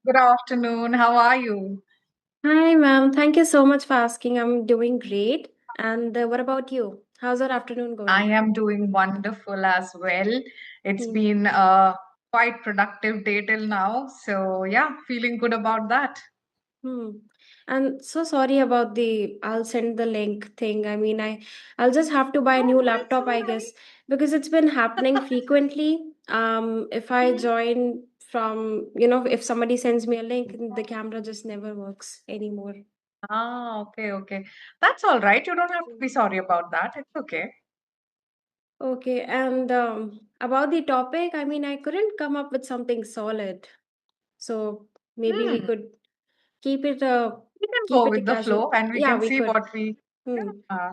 Good afternoon. How are you? Hi, ma'am. Thank you so much for asking. I'm doing great. And what about you? How's your afternoon I going? am doing wonderful as well. It's Hmm. been a quite productive day till now. So, yeah, feeling good about that. Hmm. And so sorry about the I'll send the link thing. I'll just have to buy a new Oh, it's laptop, all I right. guess, because it's been happening frequently. If I Mhm. join from, if somebody sends me a link, the camera just never works anymore. Okay, okay. That's all right. You don't have to be Hmm. sorry about that. It's okay. Okay, and about the topic, I couldn't come up with something solid. So maybe we Hmm. could keep it We can keep go it a with the casual. flow and we Yeah, can we see could. what we. Hmm. Yeah.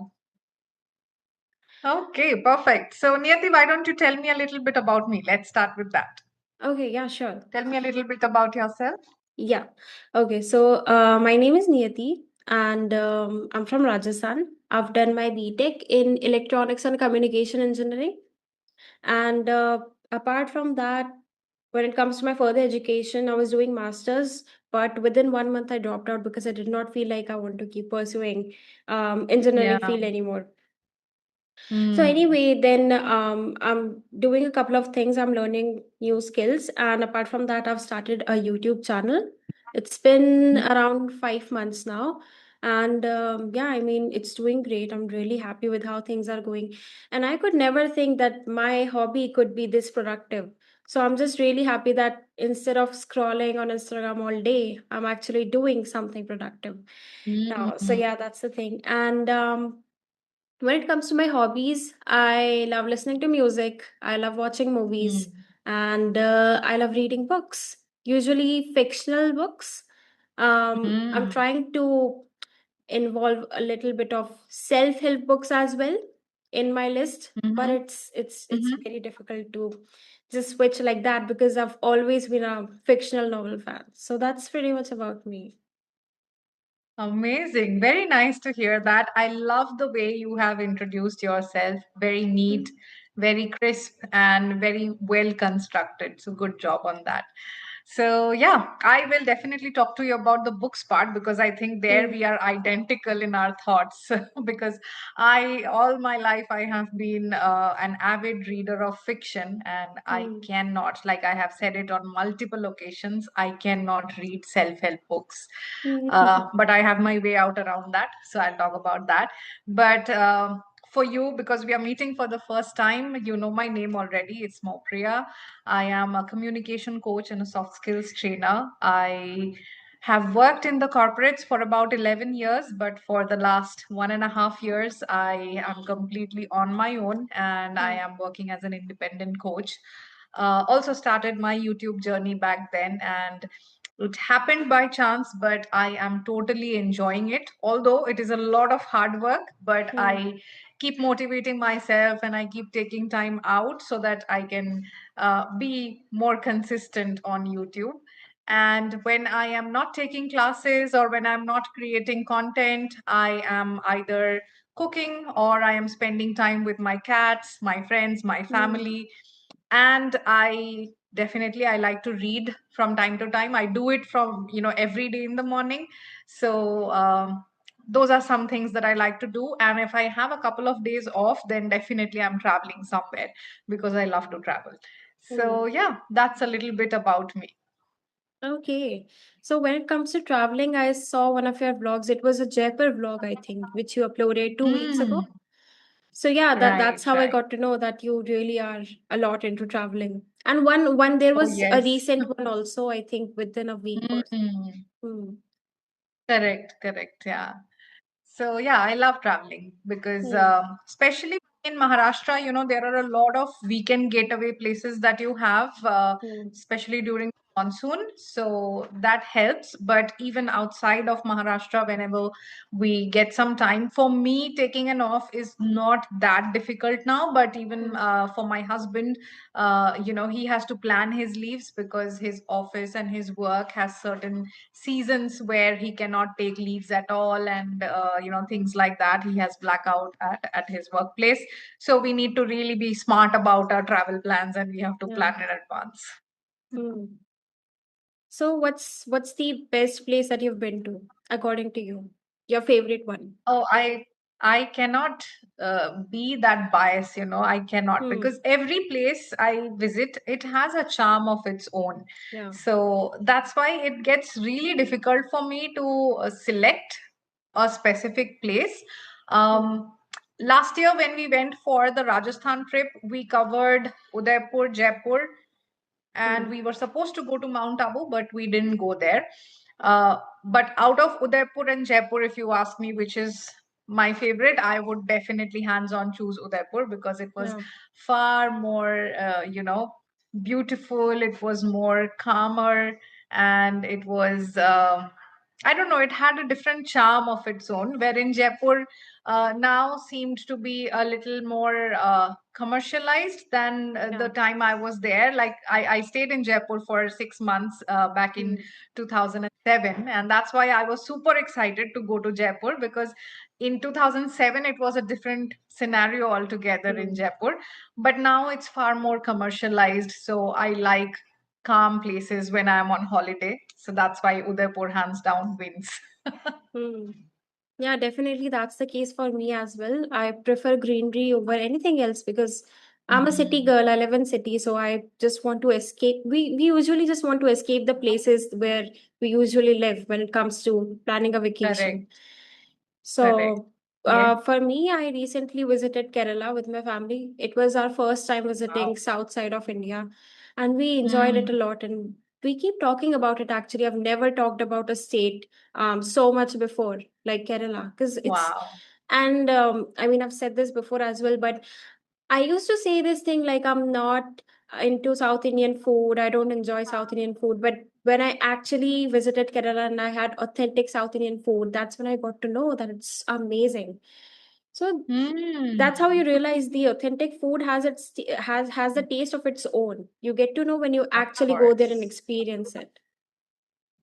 Okay, perfect. So, Niyati, why don't you tell me a little bit about me? Let's start with that. Okay, yeah, sure. Tell me a little bit about yourself. Yeah. Okay, so my name is Niyati and I'm from Rajasthan. I've done my BTech in electronics and communication engineering. And apart from that, when it comes to my further education, I was doing masters, but within 1 month I dropped out because I did not feel like I want to keep pursuing engineering Yeah. field anymore. So Hmm. anyway, then I'm doing a couple of things. I'm learning new skills, and apart from that, I've started a YouTube channel. It's been around 5 months now, and yeah, it's doing great. I'm really happy with how things are going, and I could never think that my hobby could be this productive. So I'm just really happy that instead of scrolling on Instagram all day, I'm actually doing something productive now. So Hmm. yeah, that's the thing, and when it comes to my hobbies, I love listening to music, I love watching movies, Hmm. and I love reading books, usually fictional books. I'm Hmm. trying to involve a little bit of self-help books as well in my list, but Hmm. it's very difficult to just switch like that because I've always been a fictional novel fan. So that's pretty much about me. Amazing. Very nice to hear that. I love the way you have introduced yourself. Very neat, Mm, very crisp, and very well constructed. So, good job on that. So, yeah, I will definitely talk to you about the books part because I think there mm, we are identical in our thoughts. Because all my life, I have been an avid reader of fiction, and I mm, cannot, like I have said it on multiple occasions, I cannot read self help books. mm, But I have my way out around that, so I'll talk about that. But for you, because we are meeting for the first time, you know my name already. It's Moupriya. I am a communication coach and a soft skills trainer. I have worked in the corporates for about 11 years, but for the last 1.5 years, I am completely on my own and I mm, am working as an independent coach. Also started my YouTube journey back then, and it happened by chance, but I am totally enjoying it. Although it is a lot of hard work, but mm, I keep motivating myself and I keep taking time out so that I can be more consistent on YouTube. And when I am not taking classes or when I'm not creating content, I am either cooking or I am spending time with my cats, my friends, my mm, family. And I like to read from time to time. I do it from every day in the morning. So those are some things that I like to do. And if I have a couple of days off, then definitely I'm traveling somewhere because I love to travel. So mm. yeah, that's a little bit about me. Okay. So when it comes to traveling, I saw one of your vlogs. It was a Jaipur vlog, I think, which you uploaded 2 weeks ago. Mm, So yeah, that's right, how I right. got to know that you really are a lot into traveling. And one there Oh was a yes. recent one also, I think, within a week or so. Mm, Hmm. correct, correct. Yeah. So yeah, I love traveling because Hmm. especially in Maharashtra, there are a lot of weekend getaway places that you have, Hmm. especially during monsoon. So that helps. But even outside of Maharashtra, whenever we get some time, for me, taking an off is not that difficult now. But even Hmm. for my husband, he has to plan his leaves because his office and his work has certain seasons where he cannot take leaves at all, and things like that. He has blackout at his workplace. So we need to really be smart about our travel plans and we have to Yeah. plan in advance. Hmm. So what's the best place that you've been to, according to you? Your favorite one? Oh, I cannot be that biased, I cannot, Hmm. because every place I visit, it has a charm of its own. Yeah. So that's why it gets really difficult for me to select a specific place. Hmm. Um, Last year when we went for the Rajasthan trip, we covered Udaipur, Jaipur, and Hmm. we were supposed to go to Mount Abu, but we didn't go there. But out of Udaipur and Jaipur, if you ask me which is my favorite, I would definitely hands on choose Udaipur because it was Yeah. far more, beautiful. It was more calmer, and it was. I don't know, it had a different charm of its own, wherein Jaipur now seemed to be a little more commercialized than Yeah. the time I was there. Like I stayed in Jaipur for 6 months back in Hmm. 2007, and that's why I was super excited to go to Jaipur because in 2007 it was a different scenario altogether in Hmm. Jaipur, but now it's far more commercialized. So I like calm places when I'm on holiday. So that's why Udaipur hands down wins. Hmm. Yeah, definitely that's the case for me as well. I prefer greenery over anything else because I'm a city Mm, girl. I live in city, so I just want to escape. We usually just want to escape the places where we usually live when it comes to planning a vacation. correct, correct. So, Yes. for me, I recently visited Kerala with my family. It was our first time Wow. visiting south side of India, and we enjoyed it a Mm, lot. And we keep talking about it. Actually, I've never talked about a state so much before, like Kerala, because it's. wow. And I mean, I've said this before as well, but I used to say this thing like I'm not into South Indian food. I don't enjoy South Indian food. But when I actually visited Kerala and I had authentic South Indian food, that's when I got to know that it's amazing. So that's how you Mm, realize the authentic food has has the taste of its own. You get to know when you of actually go there and course. experience it.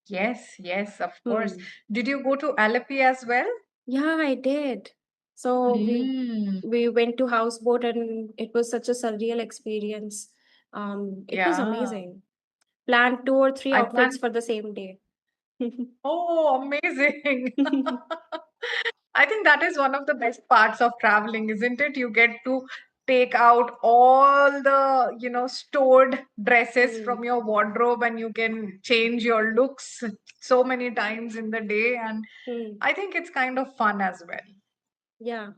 Yes, yes, of course. Hmm. Did you go to Alleppey as well? Yeah, I did. So Mm, we went to houseboat and it was such a surreal experience. It was yeah. amazing. Planned 2 or 3 I outfits plan. for the same day. Oh, amazing. I think that is one of the best parts of traveling, isn't it? You get to take out all the, stored dresses Hmm. from your wardrobe and you can change your looks so many times in the day. And Hmm. I think it's kind of fun as well. Yeah.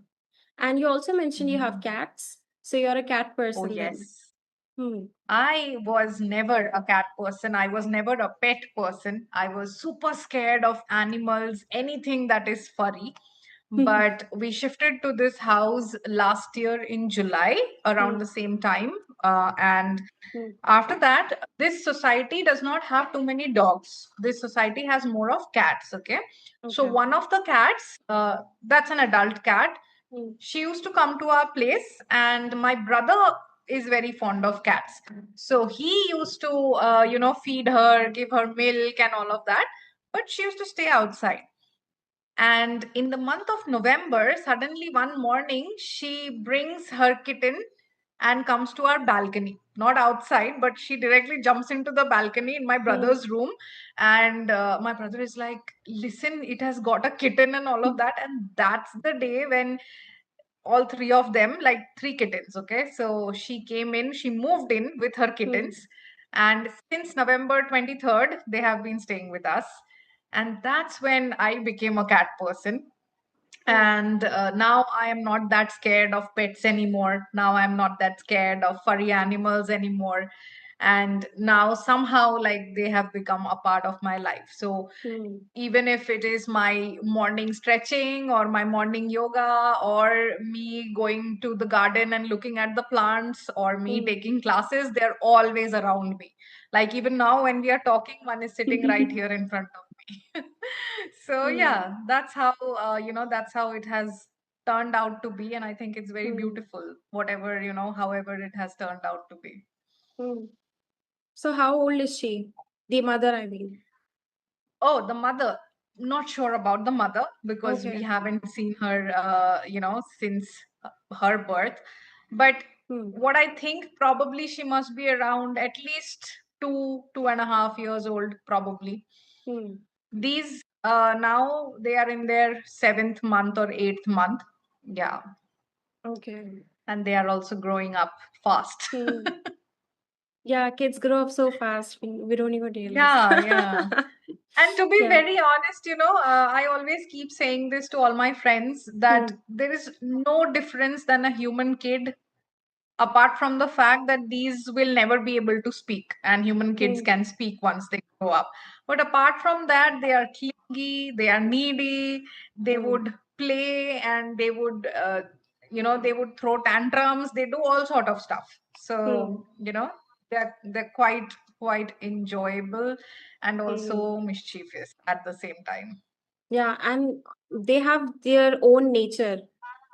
And you also mentioned you have Mm. cats. So you're a cat Oh, person then. yes. Hmm. I was never a cat person. I was never a pet person. I was super scared of animals, anything that is furry. But we shifted to this house last year in July around Hmm. the same time. And Hmm. after that, this society does not have too many dogs. This society has more of cats. Okay. So Okay. one of the cats, that's an adult cat, Hmm. she used to come to our place, and my brother is very fond of cats. So he used to, feed her, give her milk, and all of that. But she used to stay outside. And in the month of November, suddenly one morning, she brings her kitten and comes to our balcony. Not outside, but she directly jumps into the balcony in my Hmm. brother's room. And my brother is like, listen, it has got a kitten and all of that. And that's the day when all three of them, like three kittens. Okay. So she came in, she moved in with her Hmm. kittens. And since November 23rd, they have been staying with us. And that's when I became a cat person. Hmm. And now I am not that scared of pets anymore. Now I'm not that scared of furry animals anymore. And now somehow, like, they have become a part of my life. So Hmm. even if it is my morning stretching or my morning yoga or me going to the garden and looking at the plants or me Hmm. taking classes, they're always around me. Like even now when we are talking, one is sitting right here in front of me. So Hmm. yeah, that's how it has turned out to be, and I think it's very Hmm. beautiful, whatever, however it has turned out to be. Hmm. So how old is she? The mother, I mean. Oh, the mother. Not sure about the mother because we Okay. haven't seen her, since her birth. But Hmm. what I think, probably she must be around at least two and a half years old, probably. Hmm. These now they are in their 7th month or 8th month. Yeah. Okay. And they are also growing up fast. Hmm. Yeah, kids grow up so fast. We don't even realize. Yeah, yeah. And to be Yeah. very honest, I always keep saying this to all my friends that Hmm. there is no difference than a human kid, apart from the fact that these will never be able to speak, and human kids Hmm. can speak once they grow up. But apart from that, they are clingy, they are needy, they Hmm. would play, and they would, they would throw tantrums, they do all sort of stuff. Hmm. So, they're quite enjoyable and Hmm. also mischievous at the same time. Yeah, and they have their own nature.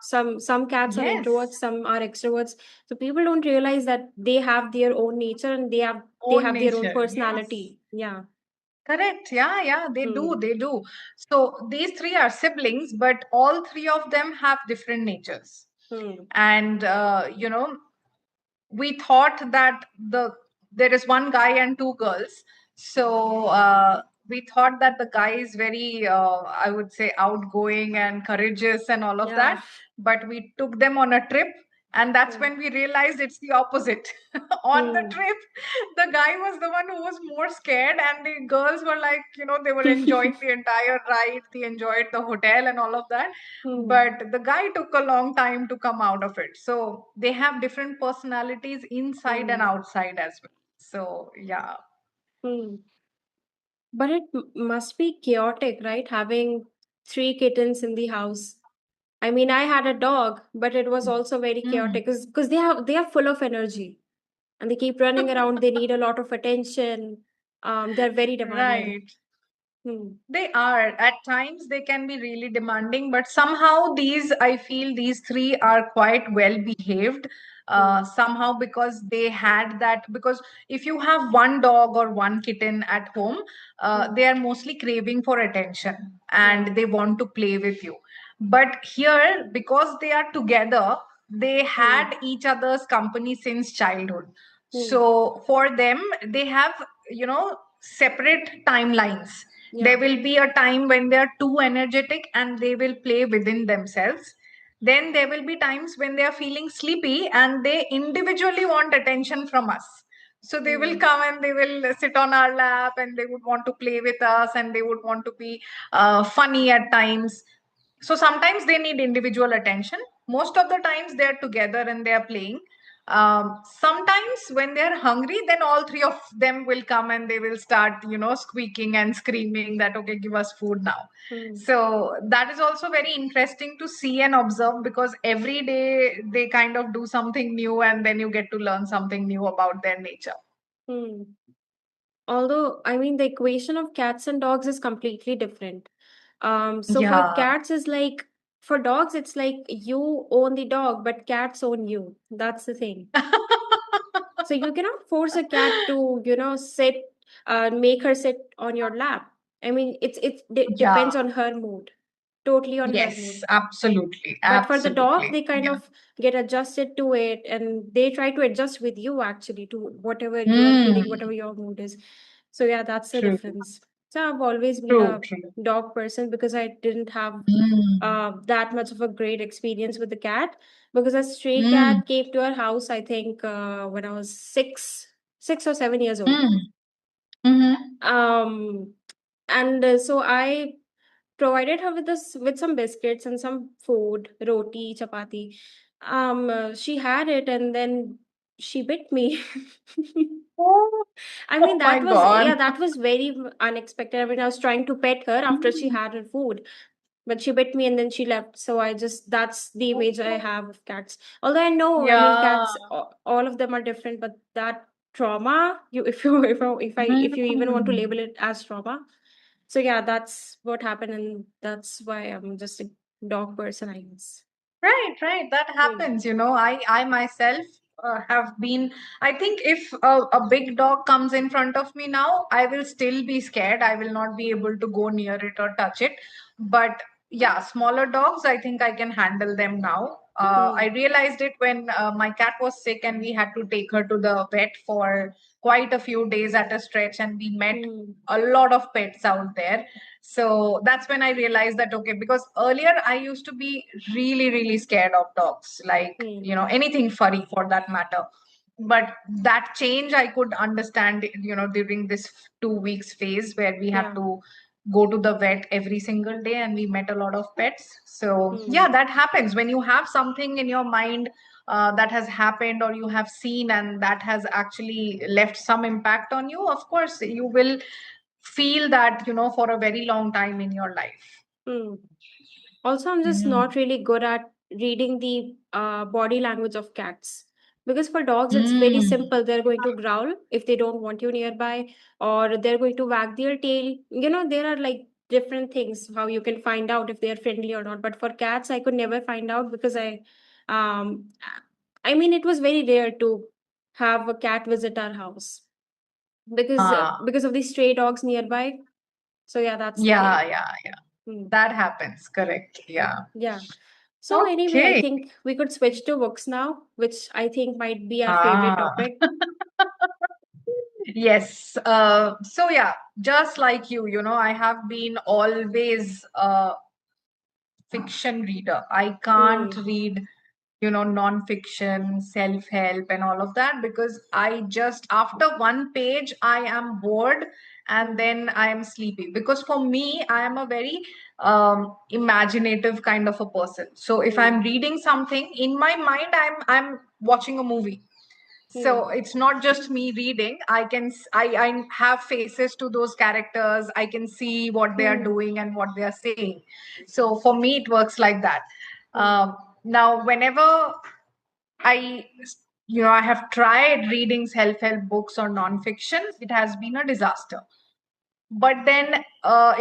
Some cats are Yes, introverts, some are extroverts. So people don't realize that they have their own nature and they own have their own nature. Yes. personality. Yeah. Correct. Yeah, yeah, they do. Hmm. They do. So these three are siblings, but all three of them have different natures. Hmm. And, we thought that there is one guy and two girls. So we thought that the guy is very, I would say, outgoing and courageous and all of Yeah. that. But we took them on a trip, and that's Hmm. when we realized it's the opposite. On the Hmm. trip, the guy was the one who was more scared, and the girls were like, they were enjoying the entire ride, they enjoyed the hotel and all of that. Hmm. But the guy took a long time to come out of it. So they have different personalities inside and Hmm. outside as well. So yeah. Hmm. But it must be chaotic, right? Having three kittens in the house. I mean, I had a dog, but it was also very chaotic Mm. because they are full of energy and they keep running around. They need a lot of attention. They're very demanding. Right. Hmm. They are. At times they can be really demanding, but somehow I feel these three are quite well behaved. Hmm. Somehow, because they had that. Because if you have one dog or one kitten at home, Hmm. they are mostly craving for attention Yeah. and they want to play with you. But here, because they are together, they Hmm. had each other's company since childhood. Hmm. So for them, they have, separate timelines. There Yeah. will be a time when they are too energetic and they will play within themselves. Then there will be times when they are feeling sleepy and they individually want attention from us. So they will Hmm. come and they will sit on our lap and they would want to play with us and they would want to be funny at times. So sometimes they need individual attention. Most of the times they are together and they are playing. Sometimes when they're hungry, then all three of them will come and they will start, squeaking and screaming that, okay, give us food now. Hmm. So that is also very interesting to see and observe, because every day they kind of do something new and then you get to learn something new about their nature. Hmm. Although, I mean, the equation of cats and dogs is completely different. So for Yeah. cats is like for dogs, it's like you own the dog, but cats own you. That's the thing. So you cannot force a cat to, make her sit on your lap. I mean, it Yeah. depends on her mood, totally on her Yes, mood. absolutely. But for the dog, Absolutely. they kind Yeah. of get adjusted to it and they try to adjust with you actually to whatever you are Hmm. feeling, whatever your mood is. So yeah, that's the True. difference. So I've always been True. a True. dog person because I didn't have Hmm. that much of a great experience with the cat because a stray Hmm. cat came to our house, I think, when I was 6 or 7 years old. Hmm. Hmm. Um, and so I provided her with this with some biscuits and some food, roti, chapati. She had it and then she bit me. Oh, I mean, oh my God. that was very unexpected. I mean, I was trying to pet her after she Hmm. had her food, but she bit me and then she left. So that's the image I Oh, have of cats. Although I know, I mean, yeah. cats, all of them are different, but that trauma, if you even want to Hmm. label it as trauma, so yeah, that's what happened, and that's why I'm just a dog person, I guess. Right, right. That Hmm. happens. I myself have been. I think if a big dog comes in front of me now, I will still be scared. I will not be able to go near it or touch it. But yeah, smaller dogs, I think I can handle them now. I realized it when my cat was sick and we had to take her to the vet for quite a few days at a stretch, and we met a lot of pets out there. So that's when I realized that, okay, because earlier I used to be really, really scared of dogs, like, anything furry for that matter. But that change I could understand, during this 2 weeks phase where we had Yeah. to go to the vet every single day and we met a lot of pets. So yeah, that happens when you have something in your mind that has happened or you have seen and that has actually left some impact on you. Of course you will feel that, for a very long time in your life. Hmm. Also, I'm just Mm. not really good at reading the body language of cats. Because for dogs, it's very Mm. simple. They're going to growl if they don't want you nearby, or they're going to wag their tail. There are like different things how you can find out if they're friendly or not. But for cats, I could never find out because um, I mean, it was very rare to have a cat visit our house Ah, because of the stray dogs nearby. So yeah, that's the yeah, thing. yeah, yeah. Hmm. That happens. Correct. Yeah. Yeah. So anyway, I Okay. think we could switch to books now, which I think might be our favorite Ah. topic. Yes. So yeah, just like you, I have been always a fiction reader. I can't Hmm. read, non-fiction, self-help and all of that, because I just, after one page, I am bored and Hmm. then I am sleepy. Because for me, I am a very imaginative kind of a person. So if I'm Hmm. reading something in my mind, I'm watching a movie. Hmm. So it's not just me reading. I have faces to those characters. I can see what they are Hmm. doing and what they are saying. So for me it works like that. Hmm. Now whenever I I have tried reading self-help books or non-fiction, it has been a disaster. But then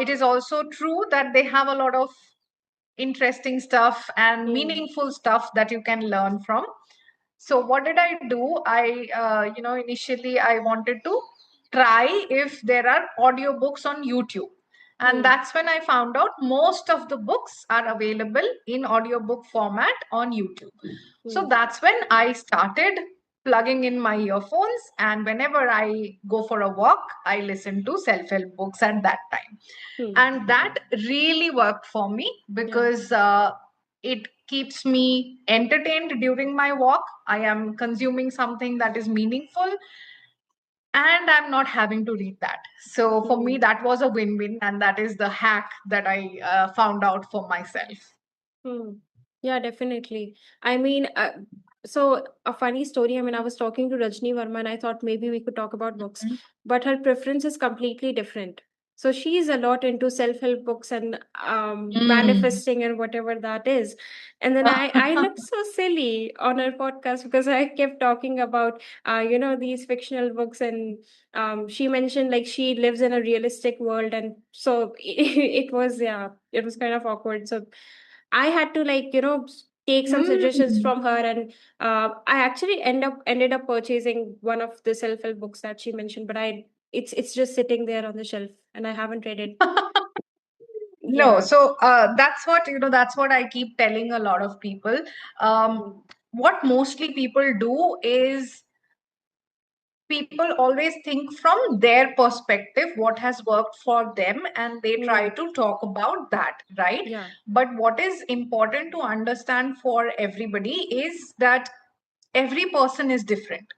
it is also true that they have a lot of interesting stuff and Hmm. meaningful stuff that you can learn from. So what did I do? Initially I wanted to try if there are audiobooks on YouTube. And Hmm. that's when I found out most of the books are available in audiobook format on YouTube. So Hmm. that's when I started plugging in my earphones. And whenever I go for a walk, I listen to self help books at that time. Hmm. And that really worked for me Yeah. because it keeps me entertained during my walk. I am consuming something that is meaningful and I'm not having to read that. So for me, Hmm. that was a win win. And that is the hack that I found out for myself. Hmm. Yeah, definitely. I mean, so a funny story. I mean, I was talking to Rajni Verma and I thought maybe we could talk about books, but her preference is completely different. So she's a lot into self-help books and Mm. manifesting and whatever that is. And then I looked so silly on her podcast because I kept talking about these fictional books, and she mentioned like she lives in a realistic world, and so it was, yeah, it was kind of awkward. So I had to like take some suggestions Mm. from her, and I actually ended up purchasing one of the self help books that she mentioned, but it's just sitting there on the shelf, and I haven't read it. No, Yeah. so that's what I keep telling a lot of people. Um, Mm. what mostly people do is people always think from their perspective what has worked for them and they try Mm. to talk about that, right? Yeah. But what is important to understand for everybody is that every person is different.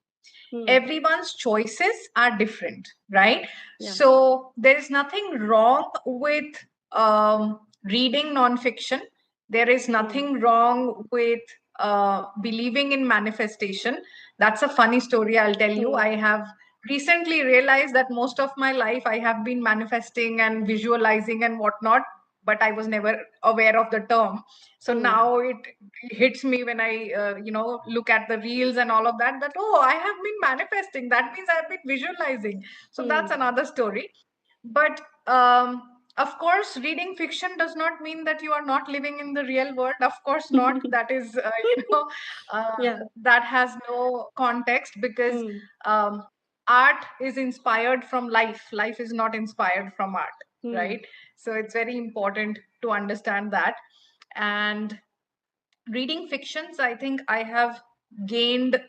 Mm. Everyone's choices are different, right? Yeah. So there is nothing wrong with reading nonfiction. There is Mm. nothing wrong with believing in manifestation. That's a funny story, I'll tell you. Mm. I have recently realized that most of my life I have been manifesting and visualizing and whatnot, but I was never aware of the term. So Mm. now it hits me when I look at the reels and all of that, that oh, I have been manifesting, that means I've been visualizing. So that's Mm. another story. But of course reading fiction does not mean that you are not living in the real world. Of course not. That is Yeah. that has no context, because Mm. um, art is inspired from life. Life is not inspired from art, Mm. right? So it's very important to understand that. And reading fictions, I think I have gained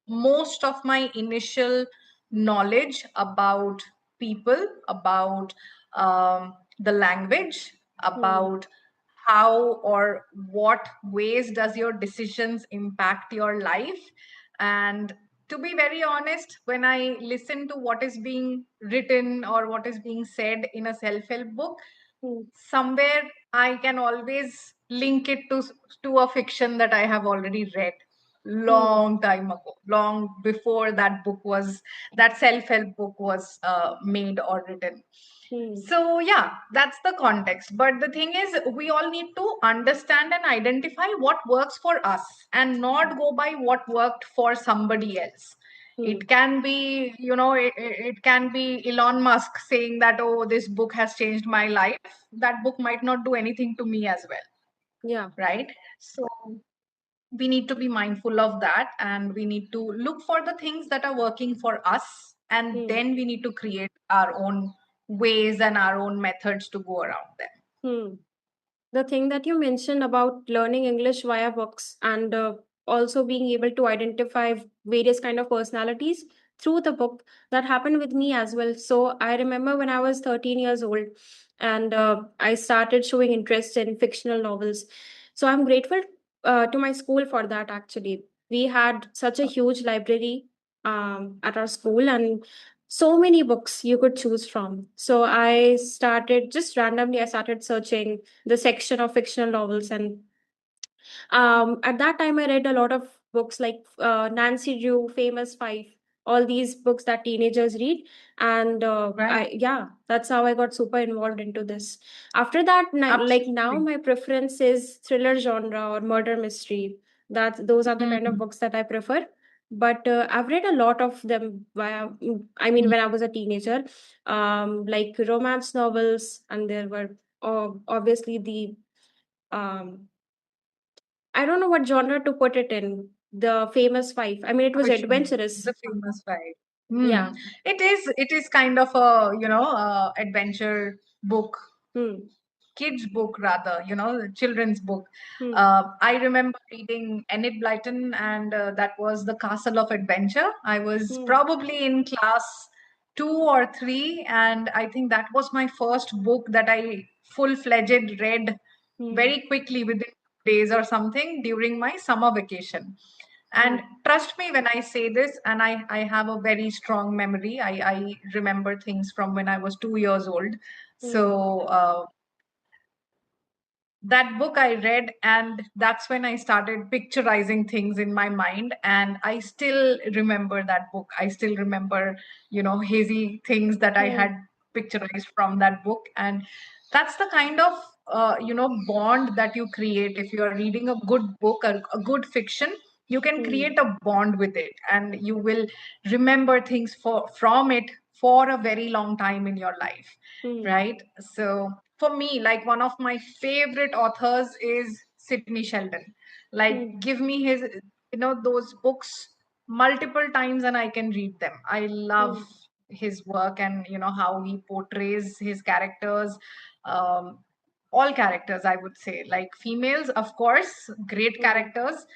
most of my initial knowledge about people, about the language, Hmm. about how or what ways does your decisions impact your life. And to be very honest, when I listen to what is being written or what is being said in a self-help book, Hmm. somewhere I can always link it to a fiction that I have already read Hmm. long time ago, long before that self-help book was made or written. Hmm. So yeah, that's the context. But the thing is, we all need to understand and identify what works for us and not go by what worked for somebody else. Hmm. It can be, it can be Elon Musk saying that, oh, this book has changed my life. That book might not do anything to me as well, Yeah. right? So we need to be mindful of that, and we need to look for the things that are working for us, and Hmm. then we need to create our own ways and our own methods to go around them. Hmm. The thing that you mentioned about learning English via books and also being able to identify various kind of personalities through the book, that happened with me as well. So I remember when I was 13 years old and I started showing interest in fictional novels. So I'm grateful to my school for that. Actually, we had such a huge library at our school, and so many books you could choose from. So I started just randomly, I started searching the section of fictional novels, and at that time I read a lot of books like Nancy Drew, Famous Five, all these books that teenagers read. And Right. I yeah, that's how I got super involved into this. After that, like now Absolutely. my preference is thriller genre or murder mystery. That those are the kind of Mhm. books that I prefer. But I've read a lot of them via, I mean, when I was a teenager, like romance novels, and there were obviously the um, I don't know what genre to put it in. The Famous Five. I mean, it was Which one? adventurous. The famous five. Yeah. It is kind of a, adventure book, Hmm. kids book rather, children's book. Hmm. I remember reading Enid Blyton, and that was The Castle of Adventure. I was Hmm. probably in class 2 or 3, and I think that was my first book that I full-fledged read Hmm. very quickly within days or something during my summer vacation. Hmm. And trust me when I say this, and I have a very strong memory. I remember things from when I was 2 years old. Hmm. So that book I read, and that's when I started picturizing things in my mind. And I still remember that book. I still remember, hazy things that I Hmm. had picturized from that book. And that's the kind of, bond that you create. If you are reading a good book, a good fiction, you can Hmm. create a bond with it, and you will remember things from it for a very long time in your life, Hmm. right? So for me, like, one of my favorite authors is Sidney Sheldon. Like, Hmm. give me his, those books multiple times and I can read them. I love Hmm. his work, and how he portrays his characters. Um, all characters, I would say, like females, of course, great Hmm. characters,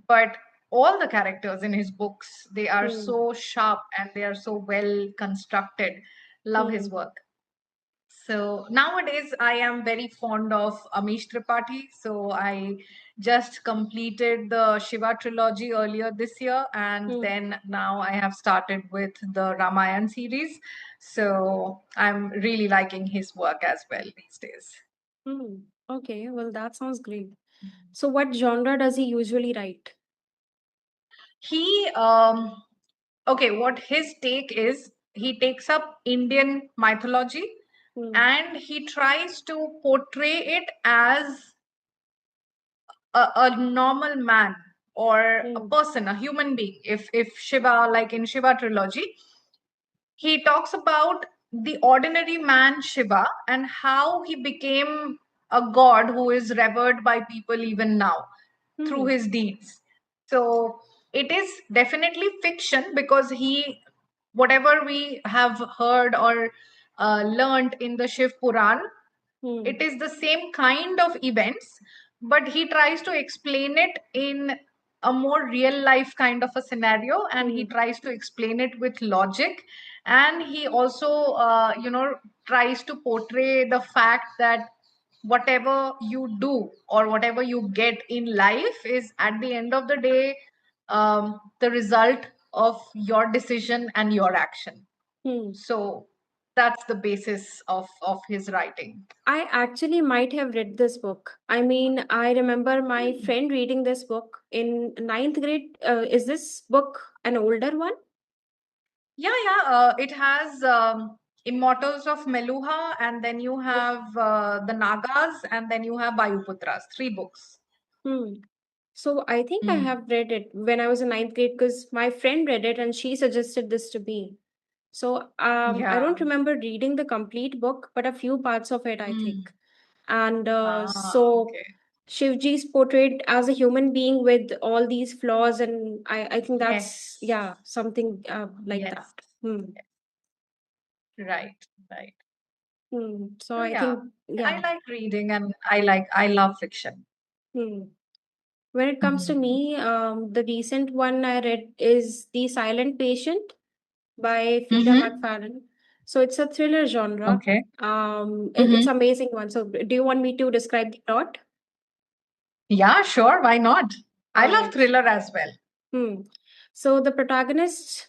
but all the characters in his books, they are Hmm. so sharp and they are so well constructed. Love his Hmm. work. So nowadays, I am very fond of Amish Tripathi. So I just completed the Shiva trilogy earlier this year, and Hmm. then now I have started with the Ramayan series. So I'm really liking his work as well these days. Hmm. Okay, well, that sounds great. So, what genre does he usually write? He, okay, what his take is, he takes up Indian mythology Hmm. and he tries to portray it as a normal man or a Hmm. person, a human being. If Shiva, like in Shiva trilogy, he talks about the ordinary man Shiva and how he became a god who is revered by people even now through Hmm. his deeds. So it is definitely fiction, because whatever we have heard or learned in the Shiv Puran, Hmm. it is the same kind of events, but he tries to explain it in a more real life kind of a scenario, and he Hmm. tries to explain it with logic. And he also tries to portray the fact that whatever you do or whatever you get in life is at the end of the day the result of your decision and your action. Hmm. So that's the basis of his writing. I actually might have read this book. I mean, I remember my Hmm. friend reading this book in ninth grade. Is this book an older one? Yeah. It has Immortals of Meluha, and then you have the Nagas, and then you have Vayuputras. Three books. Hmm. So I think I Hmm. have read it when I was in ninth grade because my friend read it and she suggested this to me. So I Yeah. don't remember reading the complete book, but a few parts of it, I think. Hmm. And so Okay. Shivji is portrayed as a human being with all these flaws, and I think that's, Yes. yeah, something like that. Yes. Hmm. Right. Right. So So I yeah, think, I yeah. like reading, and I love fiction. Hmm. When it comes to Hmm. me, the recent one I read is The Silent Patient by Frida Mm-hmm. McFarlane. So it's a thriller genre. Okay. It's Mm-hmm. amazing one. So do you want me to describe the plot? Yeah, sure. Why not? I All love right. thriller as well. Hmm. So the protagonist,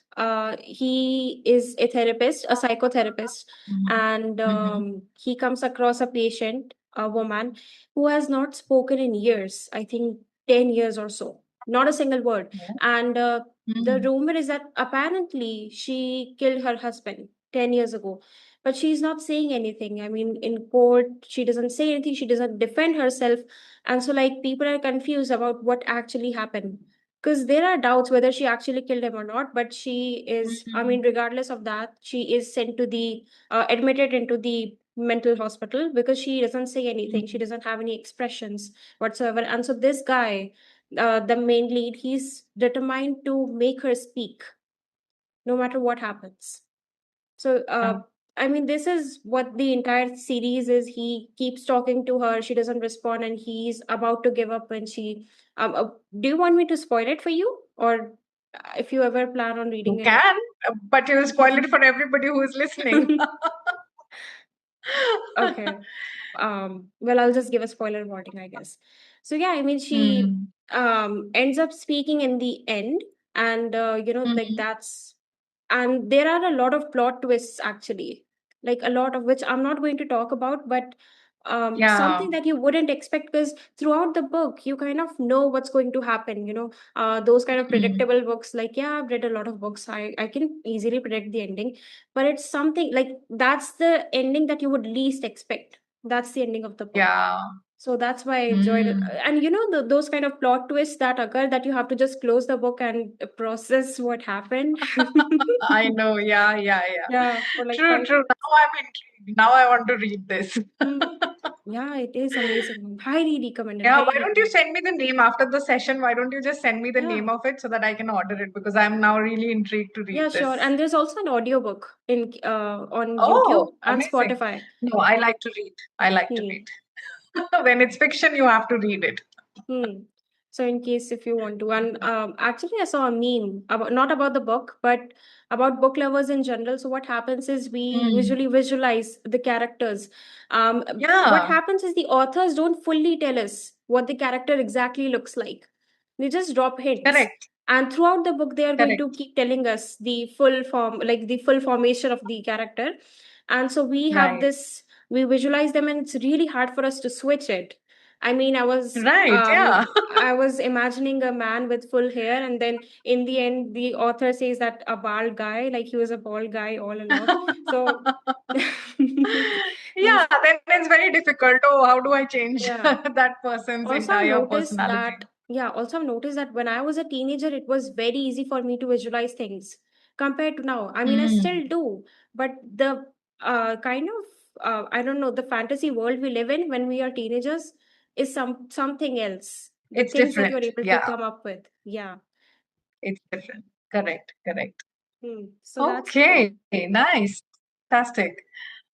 he is a therapist, a psychotherapist, and Mm-hmm. he comes across a patient, a woman, who has not spoken in years. I think 10 years or so, not a single word. And the Mm-hmm. rumor is that apparently she killed her husband 10 years ago, but she's not saying anything. I mean, in court, she doesn't say anything. She doesn't defend herself, and so like people are confused about what actually happened because there are doubts whether she actually killed him or not, but she is, I Mm-hmm. mean, regardless of that, she is sent to the admitted into the mental hospital because she doesn't say anything, she doesn't have any expressions whatsoever. And so this guy, the main lead, he's determined to make her speak no matter what happens. So, Yeah. I mean, this is what the entire series is. He keeps talking to her, she doesn't respond, and he's about to give up when she. Do you want me to spoil it for you, or if you ever plan on reading You it? can, but you'll spoil it for everybody who is listening. Okay. Well, I'll just give a spoiler warning, I guess. So yeah, I mean, she Hmm. ends up speaking in the end, and like Hmm. that's, and there are a lot of plot twists actually, like a lot of which I'm not going to talk about, but Yeah. something that you wouldn't expect because throughout the book you kind of know what's going to happen. Those kind of Hmm. predictable books, like, yeah, I've read a lot of books, I can easily predict the ending, but it's something like that's the ending that you would least expect. That's the ending of the book. Yeah. So that's why I enjoyed it. Hmm. And those kind of plot twists that occur that you have to just close the book and process what happened. I know. Yeah. Yeah. Yeah. Yeah, for like True. five. True. Now I'm intrigued. Now I want to read this. Hmm. Yeah, it is amazing. Highly recommended. Yeah. Why Highly don't you recommended. send me the name after the session? Why don't you just send me the Yeah. name of it so that I can order it, because I'm now really intrigued to read Yeah, this. sure. And there's also an audiobook in on YouTube Oh, and amazing. Spotify. No, I like to read. I like to Hmm. read. When it's fiction, you have to read it. Hmm. So in case if you want to, and actually I saw a meme about, not about the book, but about book lovers in general. So what happens is we Hmm. usually visualize the characters. What Yeah. happens is the authors don't fully tell us what the character exactly looks like. They just drop hints. Correct. And throughout the book, they are going to Correct. keep telling us the full form, like the full formation of the character. And so we have Right. this, we visualize them, and it's really hard for us to switch it. I mean, Right. Yeah. I was imagining a man with full hair, and then in the end, the author says that a bald guy, like he was a bald guy all along. So, Yeah, these, then it's very difficult. Oh, how do I change yeah. that person's Also, I've entire noticed personality? that, yeah, also I've noticed that when I was a teenager, it was very easy for me to visualize things compared to now. I mean, I Mm. still do, but the kind of, I don't know, the fantasy world we live in when we are teenagers is something else. The It's things that you're different. able to Yeah, come up with. Yeah. it's different. Correct. Correct. So that's the Okay. thing. Nice. Fantastic.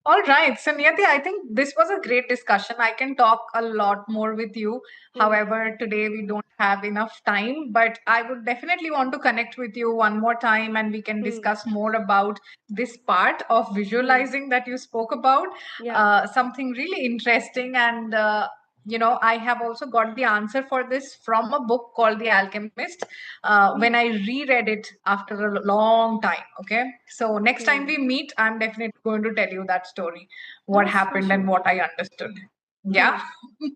All right. So, Niyati, I think this was a great discussion. I can talk a lot more with you. Hmm. However, today we don't have enough time, but I would definitely want to connect with you one more time and we can Hmm. discuss more about this part of Hmm. visualizing that you spoke about. Yeah. Something really interesting. And, I have also got the answer for this from a book called The Alchemist when Hmm. I reread it after a long time. Okay. So next time Hmm. we meet, I'm definitely going to tell you that story, what Yes, for happened and sure. what I understood. Hmm. Yeah.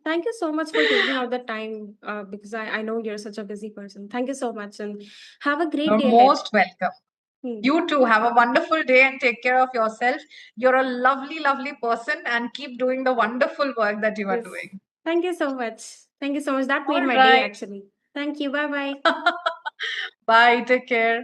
Thank you so much for taking out the time because I know you're such a busy person. Thank you so much and have a great You're day ahead. most welcome. Hmm. You too have a wonderful day and take care of yourself. You're a lovely, lovely person and keep doing the wonderful work that you are Yes. doing. Thank you so much. Thank you so much. That made All my day right. actually. Thank you. Bye bye. Bye. Take care.